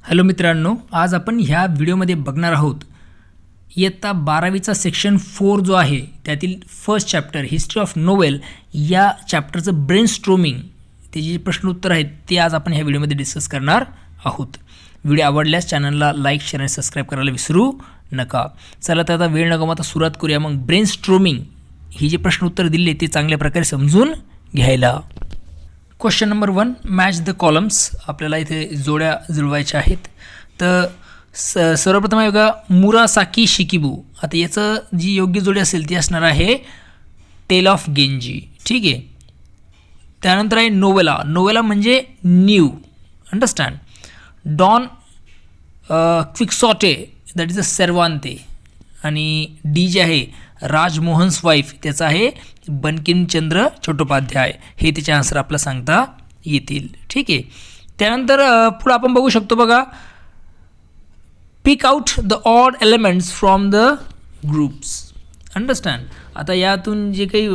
Hello मित्रांनो, आज आपण ह्या व्हिडिओमध्ये बघणार आहोत इयत्ता 12वीचा सेक्शन 4 जो आहे त्यातील first chapter history of novel या चॅप्टरचं ब्रेनस्टॉर्मिंग त्याचे जे प्रश्न उत्तर आहेत ते आज आपण ह्या व्हिडिओमध्ये डिस्कस करणार आहोत. व्हिडिओ आवडल्यास चॅनलला लाईक शेअर आणि सबस्क्राईब करायला विसरू नका. चला तर आता वेळ न गमावता सुरुवात करूया. मग ब्रेनस्टॉर्मिंग ही जे प्रश्न उत्तर दिले ते चांगल्या प्रकारे समजून घ्यायला. Question number 1, match the columns. आपल्याला इथे जोड्या जुळवायच्या आहेत. तर सर्वप्रथम आहे बघा मुरासाकी शिकिबू. आता याचं जी योग्य जोडी असेल ती असणार आहे टेल ऑफ गेंजी. ठीक आहे. त्यानंतर आहे नोवेला. नोवेला म्हणजे new, understand. Don Quixote that is a Cervantes. आणि डी जे आहे राजमोहन्स वाईफ त्याचा आहे बंकिमचंद्र चट्टोपाध्याय. हे त्याचे आन्सर आपल्याला सांगता येतील. ठीक आहे. त्यानंतर पुढे आपण बघू शकतो बघा pick out the odd elements from the groups. Understand. आता यातून जे काही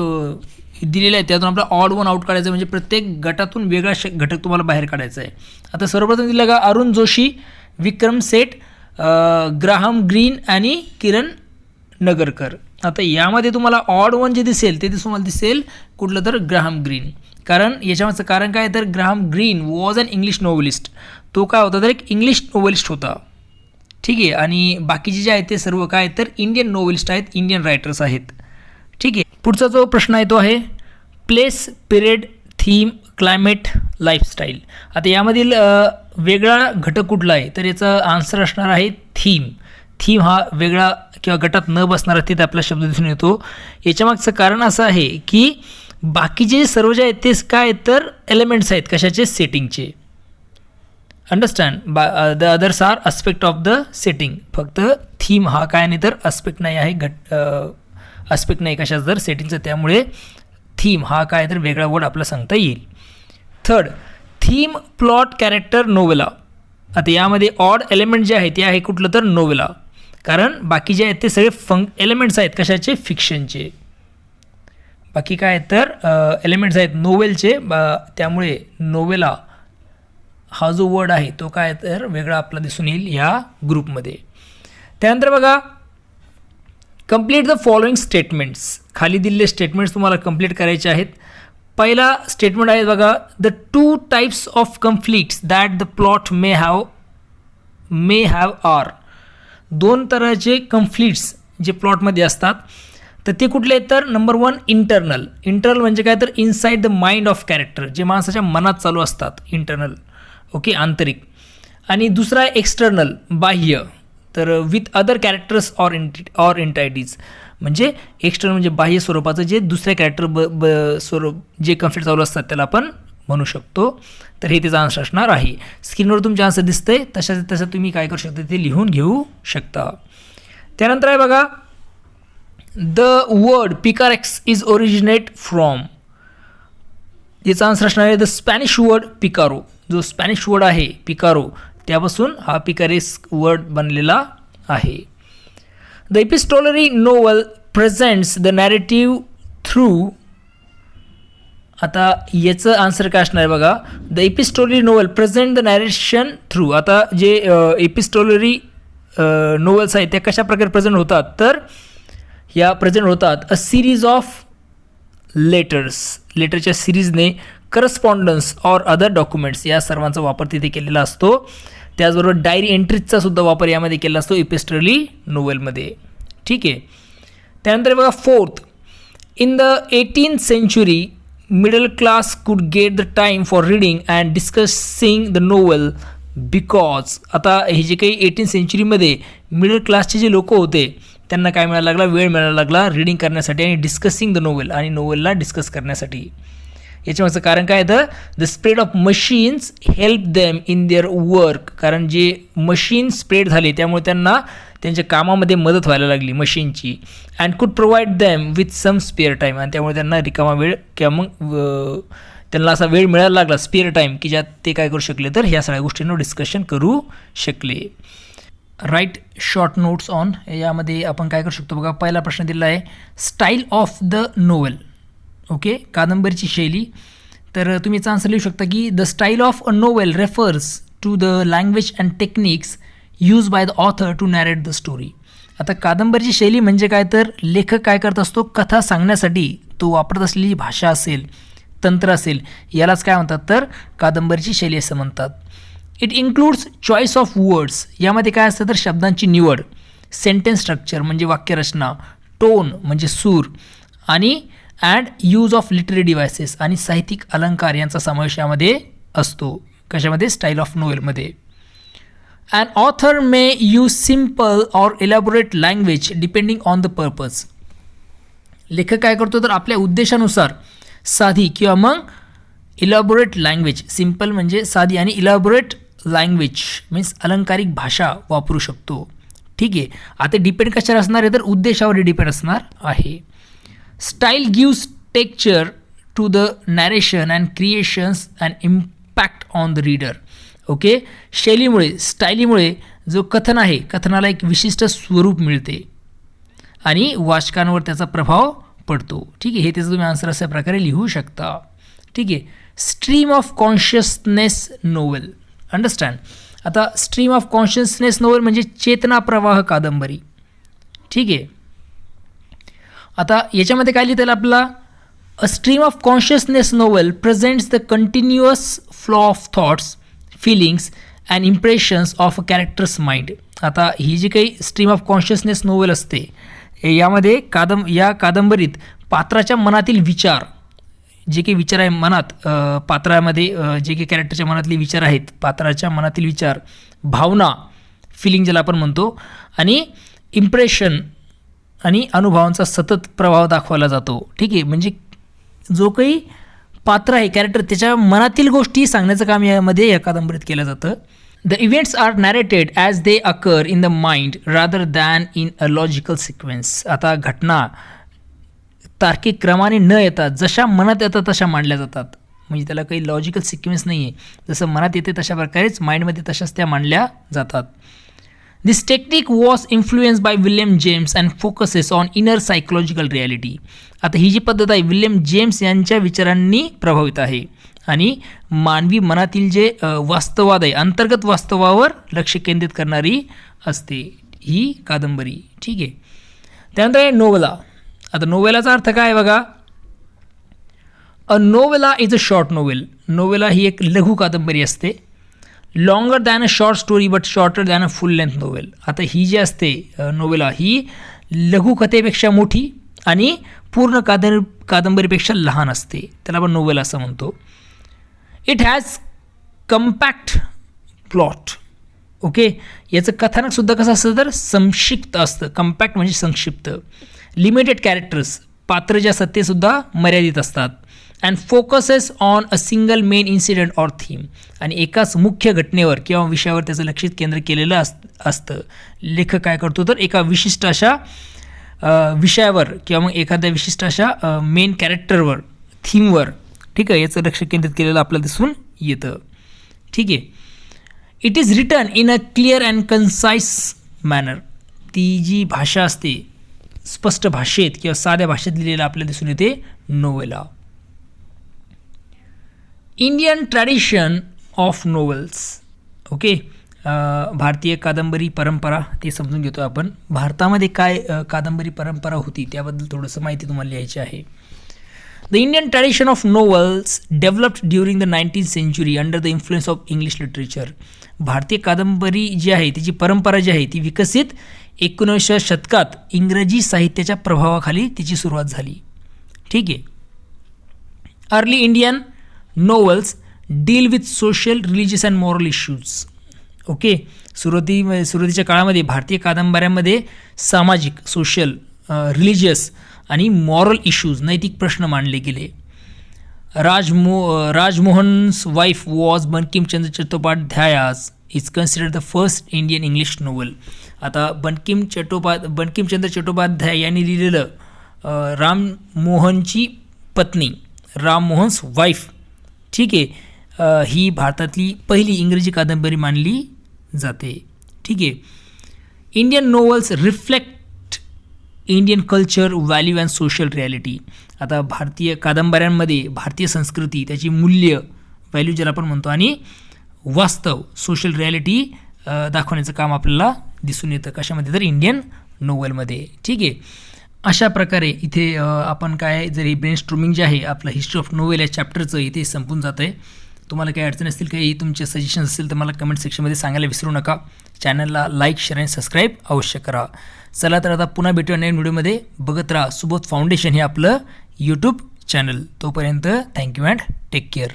दिलेलं आहे त्यातून आपल्याला ऑड वन आउट काढायचं म्हणजे प्रत्येक गटातून वेगळा घटक तुम्हाला बाहेर काढायचा आहे. आता सर्वप्रथम दिलं का अरुण जोशी, विक्रम सेठ, ग्राहम ग्रीन आणि किरण नगरकर. आता यामध्ये तुम्हाला ऑड वन जे दिसेल ते तुम्हाला दिसेल कुठलं तर ग्राहम ग्रीन. कारण याच्यामागचं कारण काय तर Graham Greene was an English novelist. तो काय होता तर एक इंग्लिश नोवेलिस्ट होता. ठीक आहे. आणि बाकीचे जे आहेत ते सर्व काय तर इंडियन नोवेलिस्ट आहेत, इंडियन रायटर्स आहेत. ठीक आहे. पुढचा जो प्रश्न आहे तो आहे place, period, theme, climate, lifestyle. आता यामधील वेगळा घटक कुठला आहे तर याचा आन्सर असणार आहे थीम. थीम हा वेगळा किंवा गटात न बसणारा तिथे आपला शब्द दिसून येतो. याच्यामागचं कारण असं आहे की बाकीचे सर्व जे आहेत ते काय तर एलिमेंट्स आहेत कशाचे, सेटिंगचे. Understand. The others are aspect of the setting. फक्त थीम हा काय नाही तर अस्पेक्ट नाही आहे, अस्पेक्ट नाही कशाचं तर सेटिंगचं. त्यामुळे थीम हा काय तर वेगळा वर्ड आपल्याला सांगता येईल. Third, theme, plot, character, novella. आता यामध्ये ऑड एलिमेंट जे आहे ते आहे कुठलं तर नोवेला. कारण बाकी जे आहेत ते सगळे एलिमेंट्स आहेत कशाचे, फिक्शनचे. बाकी काय तर एलिमेंट्स आहेत नोवेलचे. त्यामुळे नोवेला हा जो वर्ड आहे तो काय तर वेगळा आपला दिसून येईल या ग्रुपमध्ये. त्यानंतर बघा कंप्लीट द फॉलोइंग स्टेटमेंट्स. खाली दिलेले स्टेटमेंट्स तुम्हाला कंप्लीट करायचे आहेत. पहिला स्टेटमेंट आहे बघा the two types of conflicts that the plot may have our. दोन तऱ्हाचे कन्फ्लिक्ट्स जे प्लॉटमध्ये असतात तर ते कुठले आहेत तर नंबर 1 इंटरनल. इंटरनल म्हणजे काय तर inside the mind of character, जे माणसाच्या मनात चालू असतात, इंटरनल. ओके, आंतरिक. आणि दुसरा आहे एक्सटर्नल, बाह्य. तर विथ अदर कॅरेक्टर्स ऑर एंटायटीज. म्हणजे एक्सटर्नल म्हणजे बाह्य स्वरूपाचं जे दुसऱ्या कॅरेक्टर स्वरूप जे कन्फ्लिक्ट चालू असतात त्याला आपण म्हणू शकतो. तर हे त्याचा आन्सर असणार आहे. स्क्रीनवर तुमचे आन्सर दिसतंय तसं तुम्ही काय करू शकता ते लिहून घेऊ शकता. त्यानंतर आहे बघा the word picaresque is originate from. याचा आन्सर असणार आहे द स्पॅनिश वर्ड पिकारो. जो स्पॅनिश वर्ड आहे पिकारो त्यापासून हा पिकारेस वर्ड बनलेला आहे. The epistolary novel presents the narrative through. आता याचं आन्सर काय असणार आहे बघा the epistolary novel present the narration through. आता जे एपिस्टोलरी नोवेल्स आहेत त्या कशा प्रकारे प्रेझेंट होतात तर या प्रेझेंट होतात अ सिरीज ऑफ लेटरच्या सिरीजने, करस्पॉन्डन्स ऑर अदर डॉक्युमेंट्स या सर्वांचा वापर तिथे केलेला असतो. त्याचबरोबर डायरी एंट्रीजचा सुद्धा वापर यामध्ये केला असतो एपिस्टोलरी नोवेलमध्ये. ठीक आहे. त्यानंतर बघा fourth, in the 18th century middle class could get the time for reading and discussing the novel because. आता हे जे काही 18th centuryमध्ये मिडल क्लासचे जे लोक होते त्यांना काय मिळायला लागला, वेळ मिळायला लागला रीडिंग करण्यासाठी आणि डिस्कसिंग द नोवेल आणि नोवेलला डिस्कस करण्यासाठी. याच्यामागचं कारण काय आहे the spread of machines help them in their work. कारण जे मशीन स्प्रेड झाले त्यामुळे त्यांना त्यांच्या कामामध्ये मदत व्हायला लागली मशीनची. And could provide them with some spare time. आणि त्यामुळे त्यांना रिकामा वेळ किंवा मग त्यांना असा वेळ मिळायला लागला स्पेअर टाईम की ज्यात ते काय करू शकले तर ह्या सगळ्या गोष्टींवर डिस्कशन करू शकले. Write short notes on. यामध्ये आपण काय करू शकतो बघा पहिला प्रश्न दिला आहे style of the novel. Okay, कादंबरीची शैली. तर तुम्ही याचा आन्सर लिहू शकता की the style of a novel refers to the language and techniques use by the author to narrate the story. आता कादंबरीची शैली म्हणजे काय तर लेखक काय करत असतो, कथा सांगण्यासाठी तो वापरत असलेली भाषा असेल, तंत्र असेल, यालाच काय म्हणतात तर कादंबरीची शैली असं म्हणतात. It includes choice of words, यामध्ये काय असतं तर शब्दांची निवड, सेंटेन्स स्ट्रक्चर म्हणजे वाक्यरचना, टोन म्हणजे सूर आणि and use of literary devices आणि साहित्यिक अलंकार यांचा समावेश यामध्ये असतो. कशामध्ये? स्टाईल ऑफ नोवेलमध्ये. An author may use simple or elaborate language depending on the purpose. लेखक काय करतो तर आपल्या उद्देशानुसार साधी किंवा मग इलॅबोरेट लँग्वेज, सिम्पल म्हणजे साधी आणि इलॅबोरेट लँग्वेज मीन्स अलंकारिक भाषा वापरू शकतो. ठीक आहे. आता डिपेंड कशावर असणार आहे तर उद्देशावर डिपेंड असणार आहे. Style gives texture to the narration and creations and impact on the reader. Okay. शैलीमुळे, स्टाईलीमुळे जो कथन आहे, कथनाला एक विशिष्ट स्वरूप मिळते आणि वाचकांवर त्याचा प्रभाव पडतो. ठीक आहे. हे त्याचं तुम्ही आन्सर अशा प्रकारे लिहू शकता. ठीक आहे. Stream of consciousness novel. Understand. आता स्ट्रीम ऑफ कॉन्शियसनेस नोवेल म्हणजे चेतना प्रवाह कादंबरी. ठीक आहे. आता याच्यामध्ये काय लिहितं आपला, a stream of consciousness novel presents the continuous flow of thoughts, feelings and impressions of a character's mind. आता ही जी काही स्ट्रीम ऑफ कॉन्शियसनेस नोवेल असते यामध्ये या कादंबरीत पात्राच्या मनातील विचार, जे काही विचार आहे मनात, पात्रामध्ये जे काही कॅरेक्टरच्या मनातले विचार आहेत, पात्राच्या मनातील विचार, भावना, फिलिंग ज्याला आपण म्हणतो, आणि इम्प्रेशन आणि अनुभवांचा सतत प्रभाव दाखवला जातो. ठीक आहे. म्हणजे जो काही पात्र आहे, कॅरेक्टर, त्याच्या मनातील गोष्टी सांगण्याचं काम यामध्ये या कादंबरीत केलं जातं. The events are narrated as they occur in the mind rather than in a logical sequence. आता घटना तार्किक क्रमाने न येतात, जशा मनात येतात तशा मांडल्या जातात. म्हणजे त्याला काही लॉजिकल सिक्वेन्स नाही आहे, जसं मनात येते तशा प्रकारेच माइंडमध्ये तशाच त्या मांडल्या जातात. This technique was influence by William James and focuses on inner psychological reality. आता ही जी पद्धत आहे विल्यम जेम्स यांच्या विचारांनी प्रभावित आहे आणि मानवी मनातील जे वास्तववाद आहे, अंतर्गत वास्तवावर लक्ष केंद्रित करणारी असते ही कादंबरी. ठीक आहे. त्यानंतर आहे नोवेला. आता नोवेलाचा अर्थ काय आहे बघा. A novella is a short novel. Novella ही एक लघु कादंबरी असते. Longer than a short story but shorter than a full length novel. आता ही जी असते नोवेला ही लघुकथेपेक्षा मोठी आणि पूर्ण कादंबरीपेक्षा लहान असते, त्याला आपण नोवेल असं म्हणतो. It has compact plot. Okay. याचं कथानकसुद्धा कसं असतं तर संक्षिप्त असतं. कम्पॅक्ट म्हणजे संक्षिप्त. लिमिटेड कॅरेक्टर्स, पात्र जे असतात ते सुद्धा मर्यादित असतात. And focuses on a single main incident or theme. आणि एकाच मुख्य घटनेवर किंवा विषयावर त्याचं लक्षित केंद्र केलेलं असतं. लेखक काय करतो तर एका विशिष्ट अशा विषयावर किंवा मग एखाद्या विशिष्ट अशा मेन कॅरेक्टरवर, थीमवर, ठीक आहे, याचं लक्ष केंद्रित केलेलं आपल्याला दिसून येतं. ठीक आहे. It is written in a clear and concise manner. ती जी भाषा असते स्पष्ट भाषेत किंवा साध्या भाषेत लिहिलेलं आपल्याला दिसून येते novella. Indian tradition of novels. Okay. भारतीय कादंबरी परंपरा ते समजून घेतो आपण. भारतामध्ये काय कादंबरी परंपरा होती त्याबद्दल थोडंसं माहिती तुम्हाला लिहायची आहे. The Indian tradition of novels developed during the 19th century under the influence of English literature. भारतीय कादंबरी जी आहे त्याची परंपरा जी आहे ती विकसित 19व्या शतकात इंग्रजी साहित्याच्या प्रभावाखाली तिची सुरुवात झाली. ठीक आहे. Early Indian novels deal with social, religious and moral issues. Okay. सुरुवातीच्या काळामध्ये भारतीय कादंबऱ्यांमध्ये सामाजिक, सोशल, रिलिजियस आणि मॉरल इश्यूज, नैतिक प्रश्न मांडले गेले. Rajmohan's wife was Bankimchandra Chattopadhyaya's is considered the first Indian English novel. आता बंकिमचंद्र चट्टोपाध्याय यांनी लिहिलेलं राममोहनची पत्नी, राममोहन्स वाईफ, ठीक आहे, ही भारतातली पहिली इंग्रजी कादंबरी मानली जाते. ठीक आहे. Indian novels reflect Indian culture, value and social reality. आता भारतीय कादंबऱ्यांमध्ये भारतीय संस्कृती, त्याची मूल्य, व्हॅल्यू ज्याला आपण म्हणतो, आणि वास्तव सोशल रिॲलिटी दाखवण्याचं काम आपल्याला दिसून येतं. कशामध्ये तर इंडियन नोवेलमध्ये. ठीक आहे. अशा प्रकारे इथे आपण काय जर हे ब्रेनस्टॉर्मिंग जे आहे आपलं हिस्ट्री ऑफ नोवेल या चॅप्टरचं इथे संपून जातं आहे. तुम्हाला काही अडचण असतील, काही तुमचे सजेशन्स असतील तर मला कमेंट सेक्शनमध्ये सांगायला विसरू नका. चॅनलला लाईक, शेअर आणि सबस्क्राईब अवश्य करा. चला तर आता पुन्हा भेटूया नवीन व्हिडिओमध्ये. बघत राहा सुबोध फाउंडेशन हे आपलं यूट्यूब चॅनल. तोपर्यंत थँक्यू अँड टेक केअर.